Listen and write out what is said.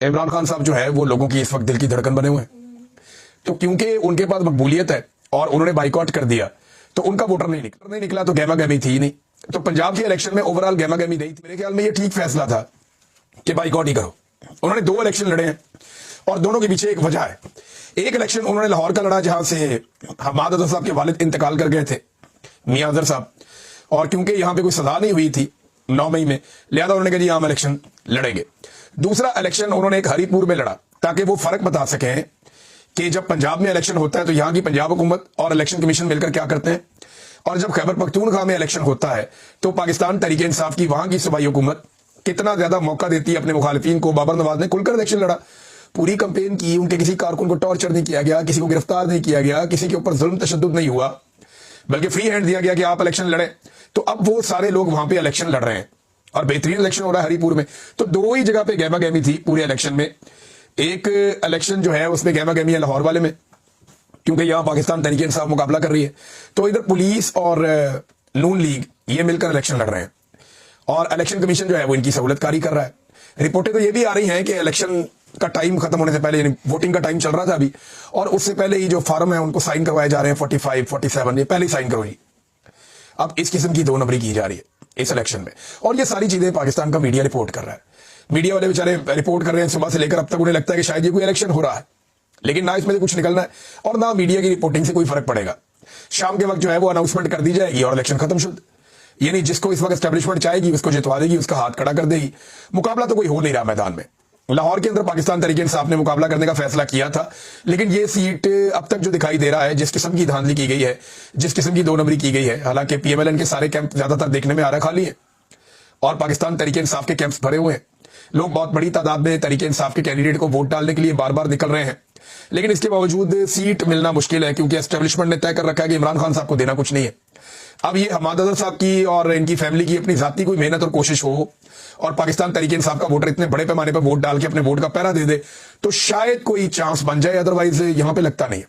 इमरान खान साहब जो है वो लोगों की इस वक्त दिल की धड़कन बने हुए हैं। तो क्योंकि उनके पास मकबूलियत है और उन्होंने बाइकआउट कर दिया तो उनका वोटर नहीं निकला तो गहमा गहमी थी नहीं। तो पंजाब के इलेक्शन में ओवरऑल गहमा गहमी नहीं थी। मेरे ख्याल में ये ठीक फैसला था कि बाइकआउट ही करो। उन्होंने 2 इलेक्शन लड़े हैं और दोनों के पीछे एक वजह है। एक इलेक्शन उन्होंने लाहौर का लड़ा जहां से हमाद अजहर साहब के वालिद इंतकाल कर गए थे, मियां अजहर साहब, और क्योंकि यहां पे कोई सजा नहीं हुई थी 9 मई में, लिहाजा उन्होंने कहा जी हम इलेक्शन लड़ेंगे। दूसरा इलेक्शन उन्होंने एक हरिपुर में लड़ा ताकि वो फर्क बता सकें कि जब पंजाब में इलेक्शन होता है तो यहां की पंजाब हुकूमत और इलेक्शन कमीशन मिलकर क्या करते हैं, और जब खैबर पख्तूनख्वा में इलेक्शन होता है तो पाकिस्तान तहरीक इंसाफ की वहां की सूबाई हुकूमत कितना ज्यादा मौका देती है अपने मुखालिफिन को। बाबर नवाज ने खुलकर इलेक्शन लड़ा, पूरी कंपेन की, उनके किसी कारकुन को टॉर्चर नहीं किया गया, किसी को गिरफ्तार नहीं किया गया, किसी के ऊपर जुल्म तशद्दुद नहीं हुआ, बल्कि फ्री हैंड दिया गया कि आप इलेक्शन लड़े। तो अब वो सारे लोग वहां पे इलेक्शन लड़ रहे हैं और बेहतरीन इलेक्शन हो रहा है हरिपुर में। तो 2 ही जगह पे गहमा गहमी थी पूरे इलेक्शन में। एक इलेक्शन जो है उसमें गहमा गहमी है लाहौर वाले में, क्योंकि यहां पाकिस्तान तहरीक इंसाफ मुकाबला कर रही है, तो इधर पुलिस और नून लीग ये मिलकर इलेक्शन लड़ रहे हैं और इलेक्शन कमीशन जो है वो इनकी सहूलतकारी कर रहा है। रिपोर्टें तो ये भी आ रही हैं कि इलेक्शन का टाइम खत्म होने से पहले, यानी वोटिंग का टाइम चल रहा था अभी, और उससे पहले ही जो फार्म है उनको साइन करवाए जा रहे हैं 45, 47, ये पहले ही साइन करो जी। अब इस किस्म की 2 नंबरी की जा रही है इस इलेक्शन में, और ये सारी चीजें पाकिस्तान का मीडिया रिपोर्ट कर रहा है। मीडिया वाले बेचारे रिपोर्ट कर रहे हैं सुबह से लेकर अब तक, उन्हें लगता है कि शायद ये कोई इलेक्शन हो रहा है, लेकिन ना इसमें से कुछ निकलना है और ना मीडिया की रिपोर्टिंग से कोई फर्क पड़ेगा। शाम के वक्त जो है वो अनाउंसमेंट कर दी जाएगी और इलेक्शन खत्म शुद्ध। यानी जिसको इस वक्त एस्टेब्लिशमेंट चाहेगी उसको जितवा देगी, उसका हाथ खड़ा कर देगी। मुकाबला तो कोई हो नहीं रहा मैदान में। लाहौर के अंदर पाकिस्तान तहरीक इंसाफ ने मुकाबला करने का फैसला किया था, लेकिन ये सीट अब तक जो दिखाई दे रहा है, जिस किस्म की धांधली की गई है, जिस किस्म की 2 नंबरी की गई है, हालांकि पीएमएलएन के सारे कैंप ज्यादातर देखने में आ रहा है खाली है और पाकिस्तान तहरीक इंसाफ के कैंप्स भरे हुए हैं। लोग बहुत बड़ी तादाद में तहरीक इंसाफ के कैंडिडेट को वोट डालने के लिए बार बार निकल रहे हैं, लेकिन इसके बावजूद सीट मिलना मुश्किल है, क्योंकि एस्टेब्लिशमेंट ने तय कर रखा है कि इमरान खान साहब को देना कुछ नहीं है। अब ये हमाद अजहर साहब की और इनकी फैमिली की अपनी जाती कोई मेहनत और कोशिश हो और पाकिस्तान तहरीक इंसाफ का वोटर इतने बड़े पैमाने पर वोट डाल के अपने वोट का पहरा दे दे तो शायद कोई चांस बन जाए, अदरवाइज यहां पे लगता नहीं है।